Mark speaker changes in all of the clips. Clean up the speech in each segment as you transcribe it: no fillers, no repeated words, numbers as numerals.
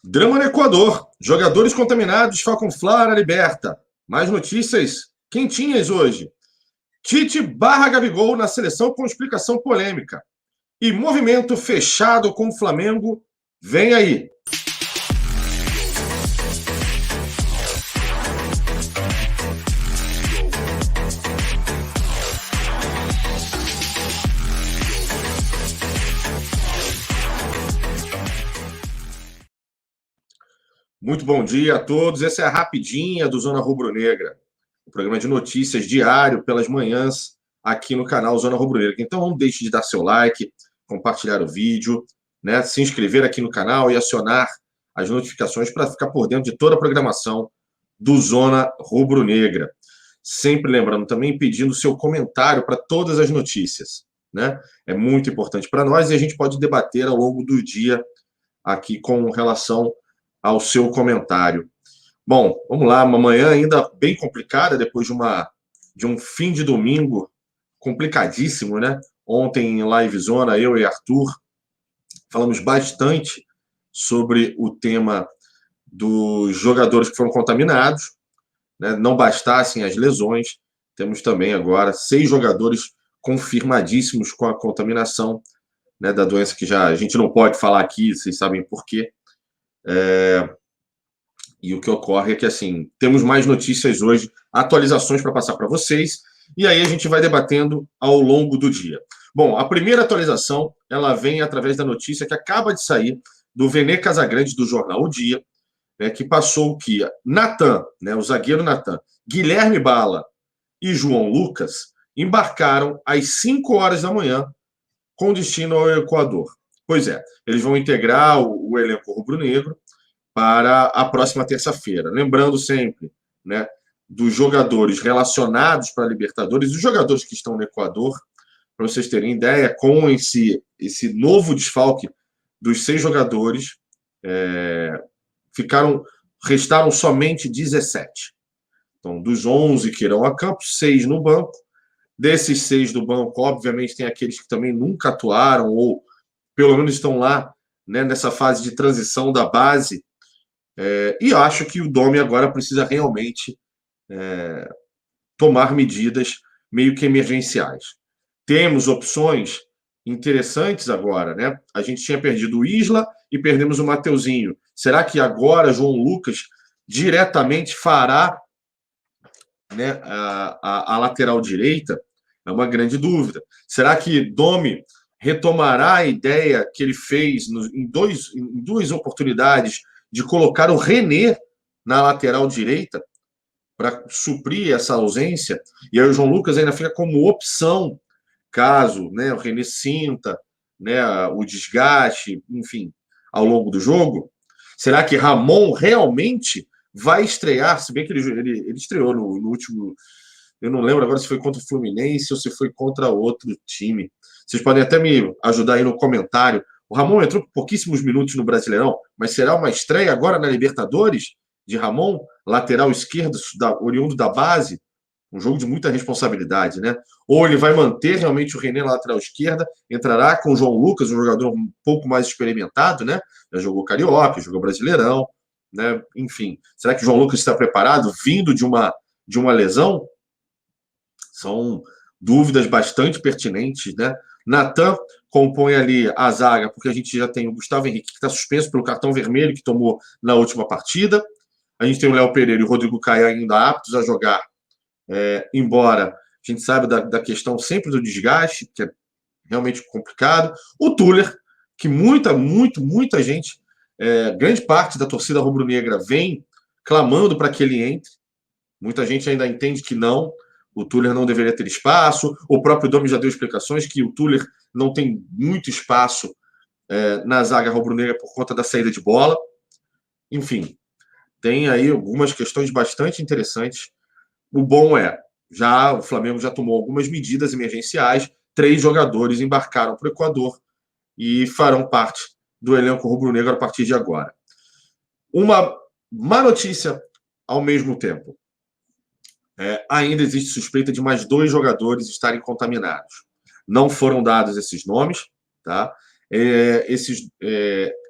Speaker 1: Drama no Equador. Jogadores contaminados ficam Flara liberta. Mais notícias quentinhas hoje. Tite barra Gabigol na seleção com explicação polêmica. E movimento fechado com o Flamengo vem aí. Muito bom dia a todos. Essa é a rapidinha do Zona Rubro-Negra, o programa de notícias diário pelas manhãs aqui no canal Zona Rubro-Negra. Então não deixe de dar seu like, compartilhar o vídeo, né, se inscrever aqui no canal e acionar as notificações para ficar por dentro de toda a programação do Zona Rubro-Negra. Sempre lembrando também, pedindo seu comentário para todas as notícias, né? É muito importante para nós e a gente pode debater ao longo do dia aqui com relação ao seu comentário. Bom, vamos lá, uma manhã ainda bem complicada, depois de um fim de domingo complicadíssimo, né? Ontem em Live Zona, eu e Arthur falamos bastante sobre o tema dos jogadores que foram contaminados, né? Não bastassem as lesões, temos também agora 6 jogadores confirmadíssimos com a contaminação, né, da doença que já a gente não pode falar aqui, vocês sabem por quê. E o que ocorre é que, assim, temos mais notícias hoje, atualizações para passar para vocês, e aí a gente vai debatendo ao longo do dia. Bom, a primeira atualização, ela vem através da notícia que acaba de sair do Vene Casagrande, do jornal O Dia, né, que passou que Natan, né, o zagueiro Natan, Guilherme Bala e João Lucas embarcaram às 5 horas da manhã com destino ao Equador. Pois é, eles vão integrar o elenco rubro-negro para a próxima terça-feira. Lembrando sempre, né, dos jogadores relacionados para a Libertadores, os jogadores que estão no Equador, para vocês terem ideia, com esse novo desfalque dos 6 jogadores, restaram somente 17. Então, dos 11 que irão a campo, 6 no banco. Desses 6 do banco, obviamente, tem aqueles que também nunca atuaram ou pelo menos estão lá, né, nessa fase de transição da base. E acho que o Domi agora precisa realmente tomar medidas meio que emergenciais. Temos opções interessantes agora, né? A gente tinha perdido o Isla e perdemos o Mateuzinho. Será que agora João Lucas diretamente fará, né, a lateral direita? É uma grande dúvida. Será que Domi retomará a ideia que ele fez em duas oportunidades de colocar o René na lateral direita para suprir essa ausência? E aí o João Lucas ainda fica como opção caso, né, o René sinta, né, o desgaste, enfim, ao longo do jogo. Será que Ramon realmente vai estrear? Se bem que ele estreou no último. Eu não lembro agora se foi contra o Fluminense ou se foi contra outro time. Vocês podem até me ajudar aí no comentário. O Ramon entrou por pouquíssimos minutos no Brasileirão, mas será uma estreia agora na Libertadores de Ramon, lateral esquerdo, oriundo da base? Um jogo de muita responsabilidade, né? Ou ele vai manter realmente o René na lateral esquerda, entrará com o João Lucas, um jogador um pouco mais experimentado, né? Já jogou Carioca, jogou Brasileirão, né? Enfim, será que o João Lucas está preparado, vindo de uma lesão? São dúvidas bastante pertinentes, né? Natan compõe ali a zaga, porque a gente já tem o Gustavo Henrique, que está suspenso pelo cartão vermelho que tomou na última partida. A gente tem o Léo Pereira e o Rodrigo Caio ainda aptos a jogar, embora a gente saiba da questão sempre do desgaste, que é realmente complicado. O Tuller, que muita gente, grande parte da torcida rubro-negra vem clamando para que ele entre. Muita gente ainda entende que não, o Tuller não deveria ter espaço. O próprio Domi já deu explicações que o Tuller não tem muito espaço na zaga rubro-negra por conta da saída de bola. Enfim, tem aí algumas questões bastante interessantes. O bom o Flamengo já tomou algumas medidas emergenciais, 3 jogadores embarcaram para o Equador e farão parte do elenco rubro-negro a partir de agora. Uma má notícia ao mesmo tempo. Ainda existe suspeita de mais 2 jogadores estarem contaminados. Não foram dados esses nomes, tá?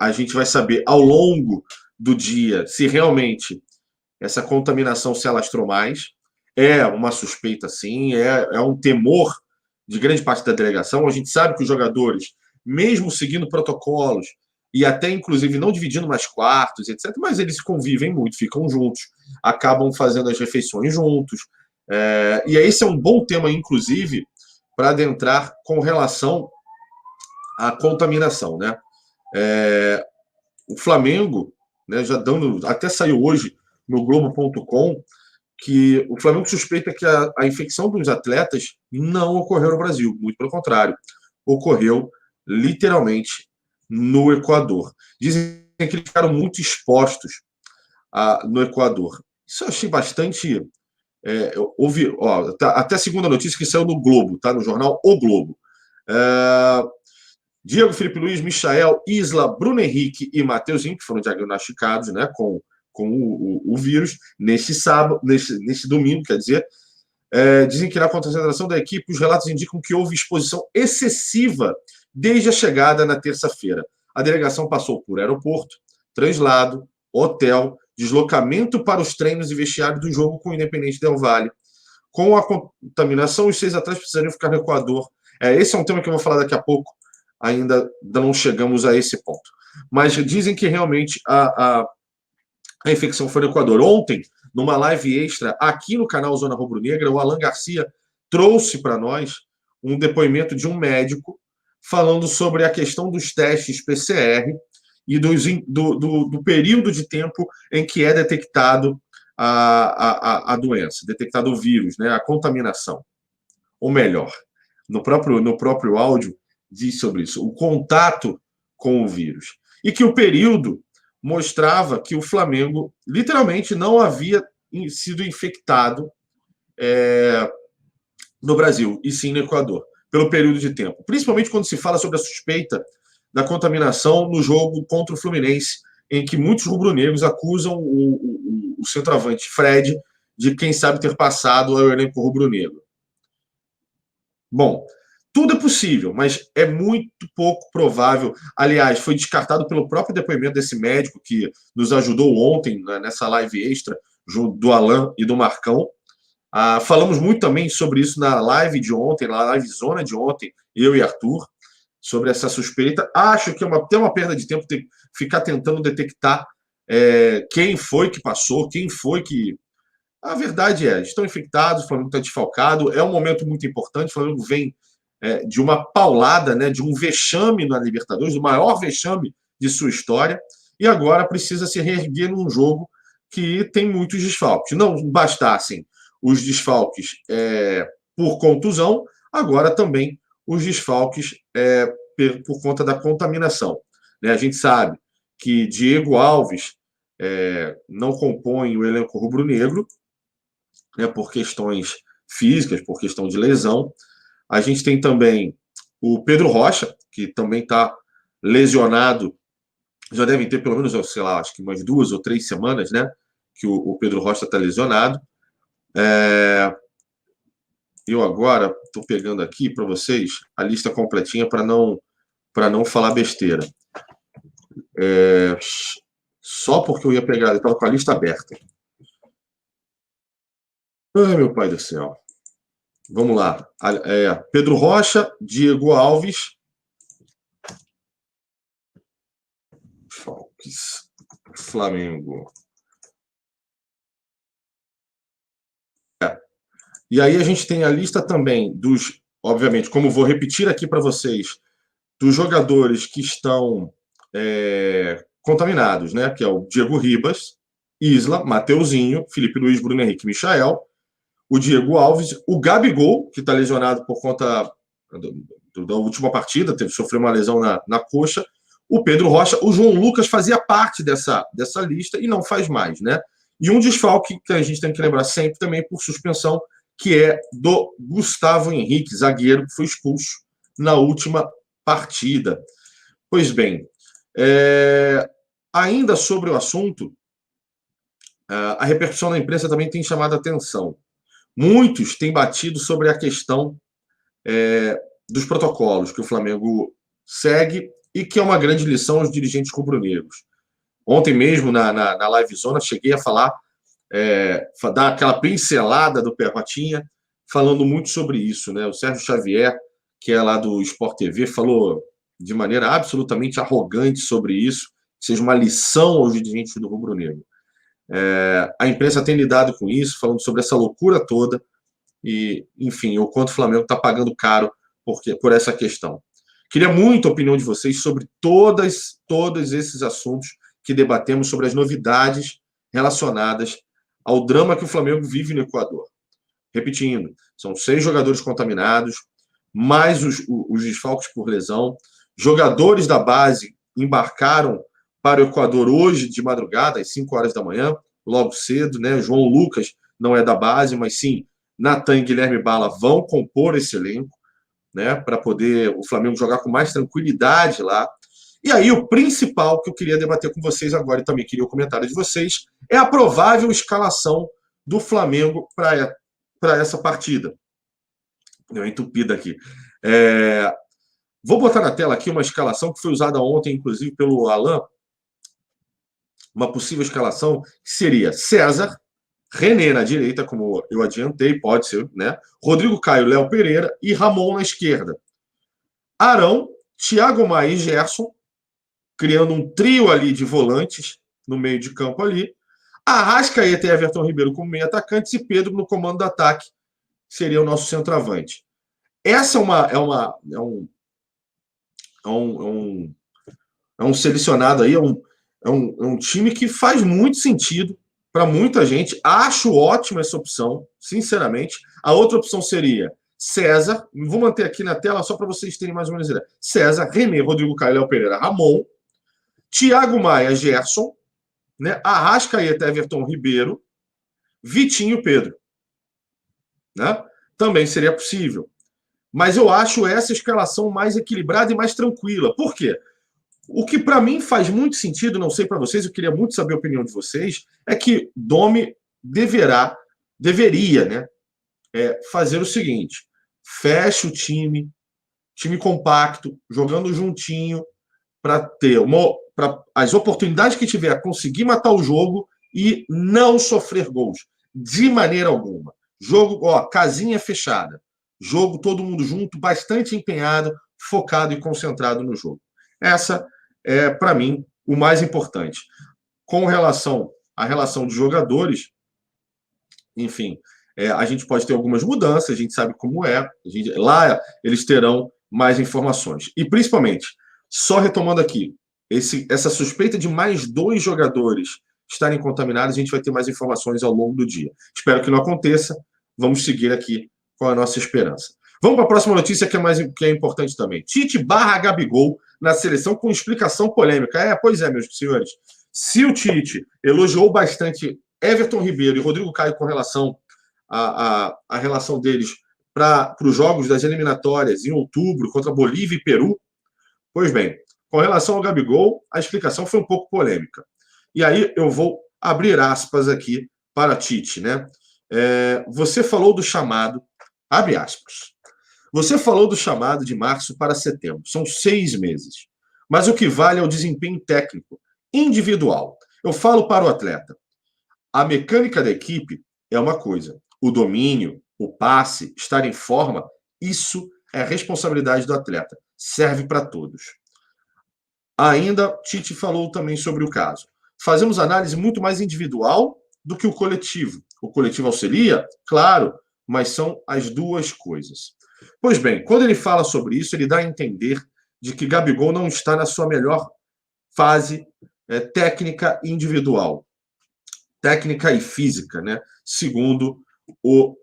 Speaker 1: a gente vai saber ao longo do dia se realmente essa contaminação se alastrou mais. É uma suspeita, sim, é um temor de grande parte da delegação. A gente sabe que os jogadores, mesmo seguindo protocolos, e até inclusive não dividindo mais quartos, etc., mas eles convivem muito, ficam juntos, acabam fazendo as refeições juntos. E esse é um bom tema, inclusive, para adentrar com relação à contaminação, né? O Flamengo, né, já dando, até saiu hoje no Globo.com, que o Flamengo suspeita que a infecção dos atletas não ocorreu no Brasil, muito pelo contrário, ocorreu literalmente no Equador. Dizem que eles ficaram muito expostos no Equador. Isso eu achei bastante. Houve, até a segunda notícia que saiu no Globo, tá? No jornal O Globo. Diego, Felipe Luiz, Michael, Isla, Bruno Henrique e Mateuzinho, que foram diagnosticados, né, com o vírus, neste sábado, neste domingo, quer dizer. Dizem que na concentração da equipe, os relatos indicam que houve exposição excessiva desde a chegada na terça-feira. A delegação passou por aeroporto, translado, hotel, deslocamento para os treinos e vestiário do jogo com o Independente Del Valle. Com a contaminação, os 6 atletas precisariam ficar no Equador. Esse é um tema que eu vou falar daqui a pouco. Ainda não chegamos a esse ponto. Mas dizem que realmente a infecção foi no Equador. Ontem, numa live extra aqui no canal Zona Rubro Negra, o Alan Garcia trouxe para nós um depoimento de um médico falando sobre a questão dos testes PCR e do período de tempo em que é detectado a doença, detectado o vírus, né, a contaminação. Ou melhor, no próprio áudio, diz sobre isso, o contato com o vírus. E que o período mostrava que o Flamengo literalmente não havia sido infectado no Brasil, e sim no Equador, pelo período de tempo. Principalmente quando se fala sobre a suspeita da contaminação no jogo contra o Fluminense, em que muitos rubro-negros acusam o centroavante Fred de, quem sabe, ter passado ao elenco rubro-negro. Bom, tudo é possível, mas é muito pouco provável. Aliás, foi descartado pelo próprio depoimento desse médico que nos ajudou ontem, né, nessa live extra, do Alan e do Marcão. Falamos muito também sobre isso na live de ontem, na live zona de ontem, eu e Arthur, sobre essa suspeita. Acho que é até uma perda de tempo ficar tentando detectar quem foi que passou, quem foi que... A verdade estão infectados, o Flamengo está desfalcado, é um momento muito importante, o Flamengo vem de uma paulada, né, de um vexame na Libertadores, o maior vexame de sua história, e agora precisa se reerguer num jogo que tem muitos desfalques. Não bastassem os desfalques por contusão, agora também os desfalques por conta da contaminação. Né? A gente sabe que Diego Alves não compõe o elenco rubro-negro, né, por questões físicas, por questão de lesão. A gente tem também o Pedro Rocha, que também está lesionado. Já devem ter pelo menos, sei lá, acho que umas 2 ou 3 semanas, né? Que o Pedro Rocha está lesionado. Eu agora estou pegando aqui para vocês a lista completinha para não falar besteira. Só porque eu ia pegar, eu estava com a lista aberta. Ai, meu pai do céu. Vamos lá. Pedro Rocha, Diego Alves. Falques. Flamengo. E aí a gente tem a lista também dos, obviamente, como vou repetir aqui para vocês, dos jogadores que estão contaminados, né? Que é o Diego Ribas, Isla, Mateuzinho, Felipe Luiz, Bruno Henrique, Michael, o Diego Alves, o Gabigol, que está lesionado por conta da última partida, sofreu uma lesão na coxa, o Pedro Rocha, o João Lucas fazia parte dessa lista e não faz mais, né? E um desfalque que a gente tem que lembrar sempre também por suspensão, que é do Gustavo Henrique, zagueiro, que foi expulso na última partida. Pois bem, ainda sobre o assunto, a repercussão na imprensa também tem chamado a atenção. Muitos têm batido sobre a questão dos protocolos que o Flamengo segue e que é uma grande lição aos dirigentes rubro-negros. Ontem mesmo, na Live Zona, cheguei a falar, dar aquela pincelada do Perrotinha, falando muito sobre isso, né? O Sérgio Xavier, que é lá do Sport TV, falou de maneira absolutamente arrogante sobre isso, que seja uma lição aos dirigentes do rubro-negro. A imprensa tem lidado com isso, falando sobre essa loucura toda, e, enfim, o quanto o Flamengo está pagando caro por essa questão. Queria muito a opinião de vocês sobre todos esses assuntos que debatemos, sobre as novidades relacionadas ao drama que o Flamengo vive no Equador. Repetindo, são 6 jogadores contaminados, mais os desfalques por lesão. Jogadores da base embarcaram para o Equador hoje de madrugada, às 5 horas da manhã, logo cedo, né? João Lucas não é da base, mas sim Natan e Guilherme Bala vão compor esse elenco, né? Para poder o Flamengo jogar com mais tranquilidade lá. E aí, o principal que eu queria debater com vocês agora, e também queria o comentário de vocês, é a provável escalação do Flamengo para essa partida. Deu uma entupida aqui. Vou botar na tela aqui uma escalação que foi usada ontem, inclusive, pelo Alan. Uma possível escalação que seria César, René na direita, como eu adiantei, pode ser, né? Rodrigo Caio, Léo Pereira e Ramon na esquerda. Arão, Thiago Maia e Gerson, criando um trio ali de volantes no meio de campo ali. Arrascaeta e Everton Ribeiro como meio atacantes e Pedro no comando do ataque, seria o nosso centroavante. Essa é um selecionado aí, é um time que faz muito sentido para muita gente. Acho ótima essa opção, sinceramente. A outra opção seria César, vou manter aqui na tela só para vocês terem mais ou menos ideia. César, René, Rodrigo Caio, Léo Pereira, Ramon, Thiago Maia, Gerson, né? Arrascaeta, Everton Ribeiro, Vitinho, Pedro. Né? Também seria possível. Mas eu acho essa escalação mais equilibrada e mais tranquila. Por quê? O que para mim faz muito sentido, não sei para vocês, eu queria muito saber a opinião de vocês, é que Domi deveria, né, fazer o seguinte: fecha o time compacto, jogando juntinho, para ter as oportunidades que tiver, conseguir matar o jogo e não sofrer gols, de maneira alguma. Jogo, casinha fechada. Jogo todo mundo junto, bastante empenhado, focado e concentrado no jogo. Essa é, para mim, o mais importante. Com relação à relação de jogadores, enfim, a gente pode ter algumas mudanças, a gente sabe como é. Lá eles terão mais informações. E, principalmente, só retomando aqui, essa suspeita de mais 2 jogadores estarem contaminados, a gente vai ter mais informações ao longo do dia. Espero que não aconteça. Vamos seguir aqui com a nossa esperança. Vamos para a próxima notícia, que é importante também. Tite barra Gabigol na seleção com explicação polêmica. Pois é, meus senhores. Se o Tite elogiou bastante Everton Ribeiro e Rodrigo Caio com relação à relação deles para os jogos das eliminatórias em outubro contra Bolívia e Peru, pois bem, com relação ao Gabigol, a explicação foi um pouco polêmica. E aí eu vou abrir aspas aqui para Tite, né? Você falou do chamado, abre aspas, você falou do chamado de março para setembro, são 6 meses. Mas o que vale é o desempenho técnico, individual. Eu falo para o atleta, a mecânica da equipe é uma coisa, o domínio, o passe, estar em forma, isso é responsabilidade do atleta, serve para todos. Ainda, Tite falou também sobre o caso. Fazemos análise muito mais individual do que o coletivo. O coletivo auxilia? Claro, mas são as duas coisas. Pois bem, quando ele fala sobre isso, ele dá a entender de que Gabigol não está na sua melhor fase técnica e individual. Técnica e física, né? Segundo o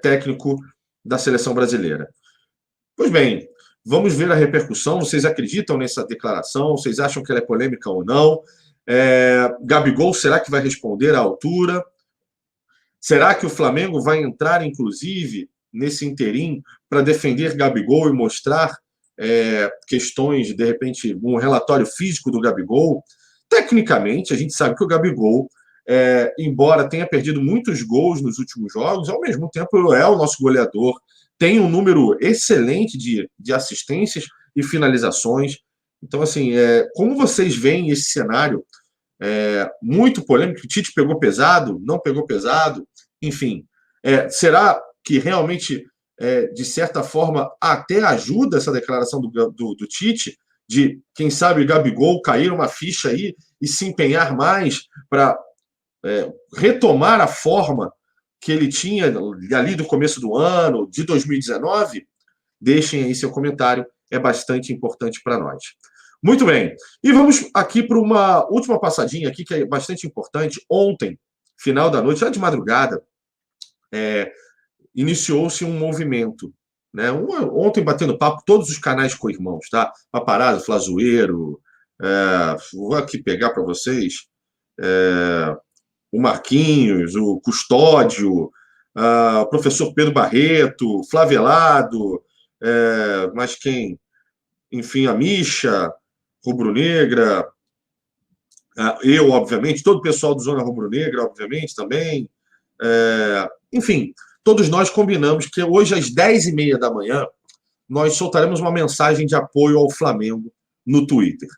Speaker 1: técnico da seleção brasileira. Pois bem, vamos ver a repercussão. Vocês acreditam nessa declaração? Vocês acham que ela é polêmica ou não? Gabigol, será que vai responder à altura? Será que o Flamengo vai entrar, inclusive, nesse interim para defender Gabigol e mostrar questões, de repente, um relatório físico do Gabigol? Tecnicamente, a gente sabe que o Gabigol, embora tenha perdido muitos gols nos últimos jogos, ao mesmo tempo é o nosso goleador, tem um número excelente de assistências e finalizações, Então, assim, como vocês veem esse cenário muito polêmico? O Tite pegou pesado, não pegou pesado, enfim. Será que realmente, de certa forma, até ajuda essa declaração do Tite, de, quem sabe, Gabigol cair uma ficha aí e se empenhar mais para retomar a forma que ele tinha ali do começo do ano, de 2019? Deixem aí seu comentário, é bastante importante para nós. Muito bem, e vamos aqui para uma última passadinha aqui, que é bastante importante. Ontem, final da noite, já de madrugada, iniciou-se um movimento. Né? Ontem, batendo papo, todos os canais com irmãos, tá? Paparazzo, Flazoeiro, vou aqui pegar para vocês, o Marquinhos, o Custódio, o professor Pedro Barreto, Flavelado, mas quem? Enfim, a Misha, Rubro-Negra, eu, obviamente, todo o pessoal do Zona Rubro-Negra, obviamente, também. Enfim, todos nós combinamos que hoje, às 10h30 da manhã, nós soltaremos uma mensagem de apoio ao Flamengo no Twitter.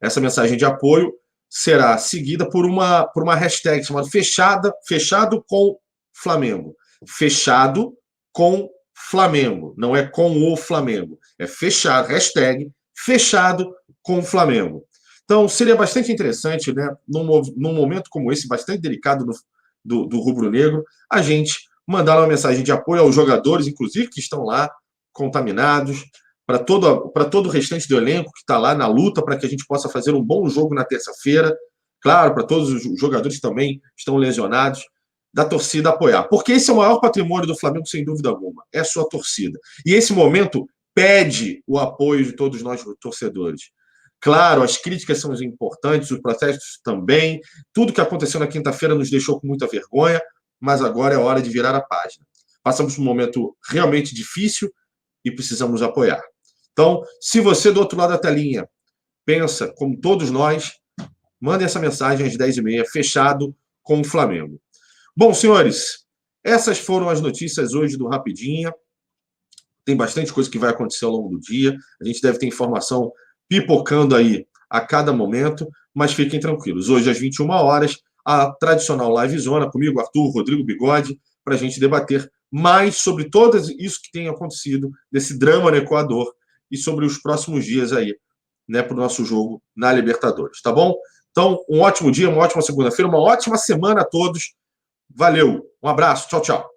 Speaker 1: Essa mensagem de apoio será seguida por uma hashtag chamada Fechado com Flamengo. Fechado com Flamengo. Não é com o Flamengo. É fechado, hashtag Fechado com Flamengo. Então, seria bastante interessante, né, num momento como esse, bastante delicado do rubro-negro, a gente mandar uma mensagem de apoio aos jogadores, inclusive, que estão lá contaminados, para todo o restante do elenco que está lá na luta para que a gente possa fazer um bom jogo na terça-feira. Claro, para todos os jogadores que também estão lesionados, da torcida apoiar. Porque esse é o maior patrimônio do Flamengo, sem dúvida alguma, é a sua torcida. E esse momento pede o apoio de todos nós, torcedores. Claro, as críticas são importantes, os protestos também. Tudo que aconteceu na quinta-feira nos deixou com muita vergonha, mas agora é hora de virar a página. Passamos por um momento realmente difícil e precisamos apoiar. Então, se você do outro lado da telinha pensa como todos nós, mande essa mensagem às 10h30, fechado com o Flamengo. Bom, senhores, essas foram as notícias hoje do Rapidinha. Tem bastante coisa que vai acontecer ao longo do dia. A gente deve ter informação pipocando aí a cada momento, mas fiquem tranquilos. Hoje, às 21 horas, a tradicional Live Zona, comigo, Arthur, Rodrigo Bigode, para a gente debater mais sobre tudo isso que tem acontecido, desse drama no Equador, e sobre os próximos dias aí, né, para o nosso jogo na Libertadores, tá bom? Então, um ótimo dia, uma ótima segunda-feira, uma ótima semana a todos. Valeu, um abraço, tchau, tchau.